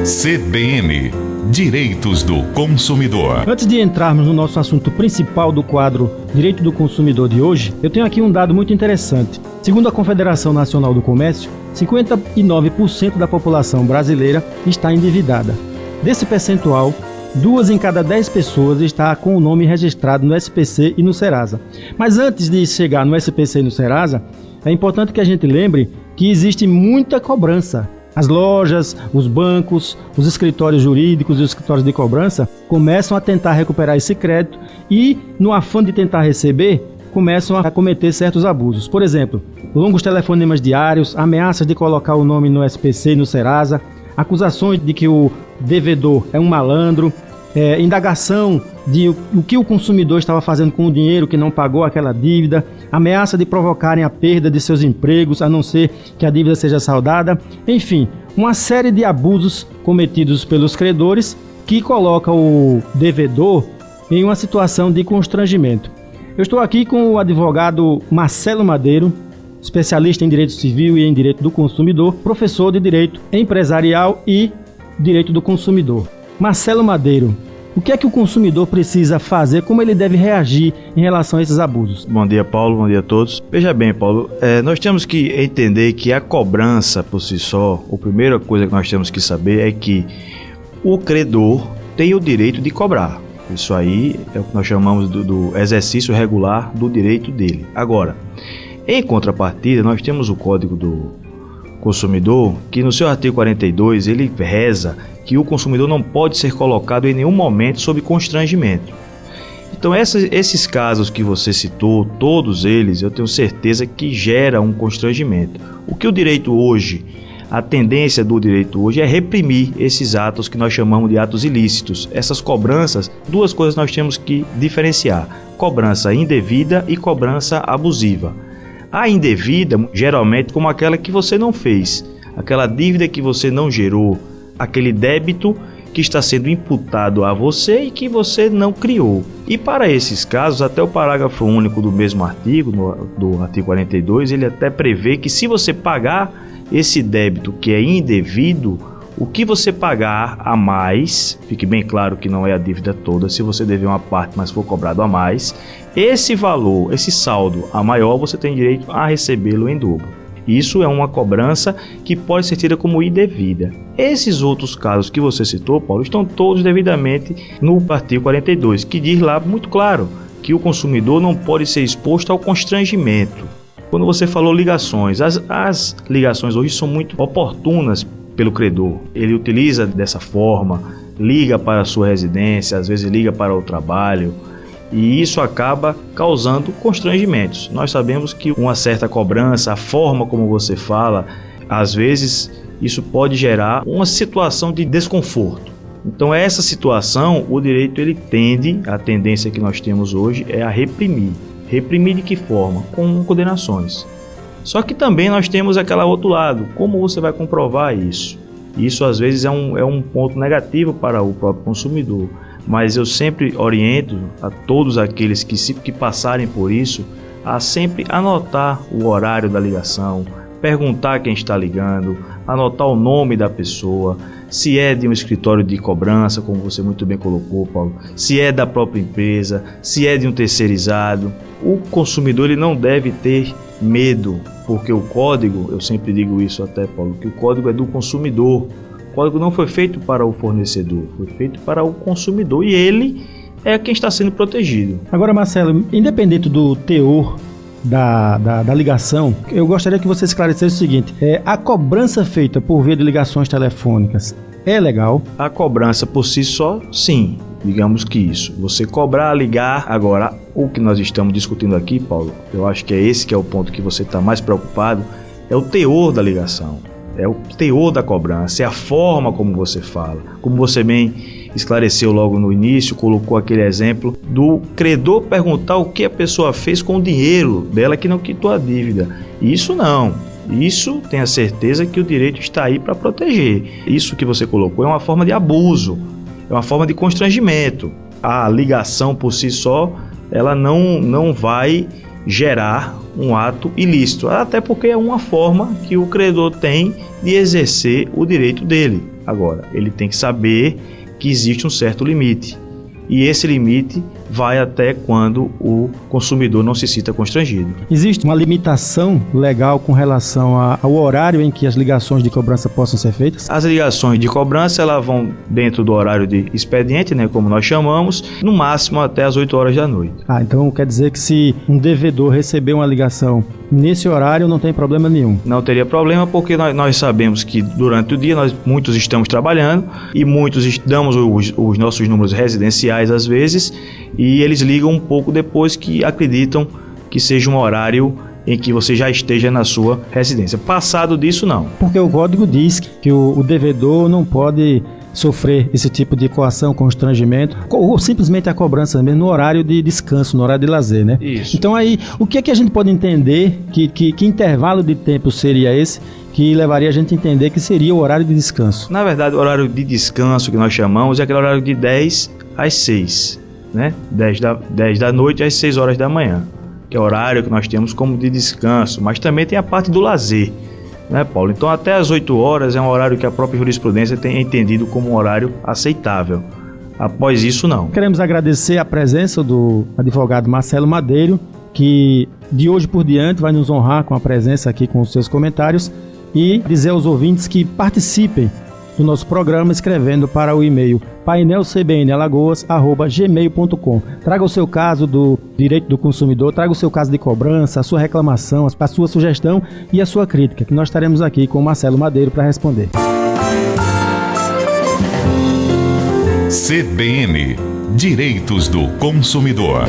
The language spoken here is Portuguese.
CBN, Direitos do Consumidor. Antes de entrarmos no nosso assunto principal do quadro Direito do Consumidor de hoje, eu tenho aqui um dado muito interessante. Segundo a Confederação Nacional do Comércio, 59% da população brasileira está endividada. Desse percentual, 2 em cada 10 pessoas está com o nome registrado no SPC e no Serasa. Mas antes de chegar no SPC e no Serasa, é importante que a gente lembre que existe muita cobrança. As lojas, os bancos, os escritórios jurídicos e os escritórios de cobrança começam a tentar recuperar esse crédito e, no afã de tentar receber, começam a cometer certos abusos. Por exemplo, longos telefonemas diários, ameaças de colocar o nome no SPC e no Serasa, acusações de que o devedor é um malandro, indagação de o que o consumidor estava fazendo com o dinheiro que não pagou aquela dívida, ameaça de provocarem a perda de seus empregos, a não ser que a dívida seja saldada. Enfim, uma série de abusos cometidos pelos credores que coloca o devedor em uma situação de constrangimento. Eu estou aqui com o advogado Marcelo Madeiro, especialista em direito civil e em direito do consumidor, professor de direito empresarial e direito do consumidor. Marcelo Madeiro, o que é que o consumidor precisa fazer, como ele deve reagir em relação a esses abusos? Bom dia, Paulo, bom dia a todos. Veja bem, Paulo, nós temos que entender que a cobrança por si só, a primeira coisa que nós temos que saber é que o credor tem o direito de cobrar. Isso aí é o que nós chamamos do exercício regular do direito dele. Agora, em contrapartida, nós temos o Código do Consumidor, que no seu artigo 42, ele reza que o consumidor não pode ser colocado em nenhum momento sob constrangimento. Então esses casos que você citou, todos eles, eu tenho certeza que gera um constrangimento. O que o direito hoje, a tendência do direito hoje é reprimir esses atos que nós chamamos de atos ilícitos. Essas cobranças, duas coisas nós temos que diferenciar: cobrança indevida e cobrança abusiva. A indevida, geralmente, como aquela que você não fez, aquela dívida que você não gerou, aquele débito que está sendo imputado a você e que você não criou. E para esses casos, até o parágrafo único do mesmo artigo, do artigo 42, ele até prevê que se você pagar esse débito que é indevido, o que você pagar a mais, fique bem claro que não é a dívida toda, se você dever uma parte, mas for cobrado a mais, esse valor, esse saldo a maior, você tem direito a recebê-lo em dobro. Isso é uma cobrança que pode ser tida como indevida. Esses outros casos que você citou, Paulo, estão todos devidamente no artigo 42, que diz lá muito claro que o consumidor não pode ser exposto ao constrangimento. Quando você falou ligações, as ligações hoje são muito oportunas pelo credor. Ele utiliza dessa forma, liga para a sua residência, às vezes liga para o trabalho, e isso acaba causando constrangimentos. Nós sabemos que uma certa cobrança, a forma como você fala, às vezes isso pode gerar uma situação de desconforto. Então essa situação, o direito ele a tendência que nós temos hoje é a reprimir. Reprimir de que forma? Com condenações. Só que também nós temos aquele outro lado, como você vai comprovar isso? Isso às vezes é um ponto negativo para o próprio consumidor. Mas eu sempre oriento a todos aqueles que passarem por isso a sempre anotar o horário da ligação, perguntar quem está ligando, anotar o nome da pessoa, se é de um escritório de cobrança, como você muito bem colocou, Paulo, se é da própria empresa, se é de um terceirizado. O consumidor ele não deve ter medo, porque o código, eu sempre digo isso até, Paulo, que o código é do consumidor. O código não foi feito para o fornecedor, foi feito para o consumidor e ele é quem está sendo protegido. Agora, Marcelo, independente do teor da ligação, eu gostaria que você esclarecesse o seguinte: a cobrança feita por via de ligações telefônicas é legal? A cobrança por si só, sim, digamos que isso. Você cobrar, ligar. Agora, o que nós estamos discutindo aqui, Paulo, eu acho que é esse que é o ponto que você está mais preocupado, é o teor da ligação. É o teor da cobrança, é a forma como você fala. Como você bem esclareceu logo no início, colocou aquele exemplo do credor perguntar o que a pessoa fez com o dinheiro dela que não quitou a dívida. Isso não. Isso tenha certeza que o direito está aí para proteger. Isso que você colocou é uma forma de abuso, é uma forma de constrangimento. A ligação por si só, ela não vai gerar um ato ilícito, até porque é uma forma que o credor tem de exercer o direito dele. Agora, ele tem que saber que existe um certo limite. E esse limite vai até quando o consumidor não se sinta constrangido. Existe uma limitação legal com relação ao horário em que as ligações de cobrança possam ser feitas? As ligações de cobrança elas vão dentro do horário de expediente, né, como nós chamamos, no máximo até as 8 horas da noite. Então quer dizer que se um devedor receber uma ligação nesse horário não tem problema nenhum? Não teria problema porque nós sabemos que durante o dia muitos estamos trabalhando e muitos damos os nossos números residenciais às vezes e eles ligam um pouco depois que acreditam que seja um horário em que você já esteja na sua residência. Passado disso, não. Porque o código diz que o devedor não pode sofrer esse tipo de coação, constrangimento, ou simplesmente a cobrança mesmo no horário de descanso, no horário de lazer, né? Isso. Então aí, o que é que a gente pode entender, que intervalo de tempo seria esse, que levaria a gente a entender que seria o horário de descanso? Na verdade, o horário de descanso que nós chamamos é aquele horário de 10 às 6, né? 10 da noite às 6 horas da manhã, que é o horário que nós temos como de descanso, mas também tem a parte do lazer, né, Paulo? Então até às 8 horas é um horário que a própria jurisprudência tem entendido como um horário aceitável. Após isso, não. Queremos agradecer a presença do advogado Marcelo Madeiro, que de hoje por diante vai nos honrar com a presença aqui com os seus comentários e dizer aos ouvintes que participem do nosso programa escrevendo para o e-mail painelcbnalagoas@gmail.com. Traga o seu caso do direito do consumidor, traga o seu caso de cobrança, a sua reclamação, a sua sugestão e a sua crítica, que nós estaremos aqui com o Marcelo Madeiro para responder. CBN, Direitos do Consumidor.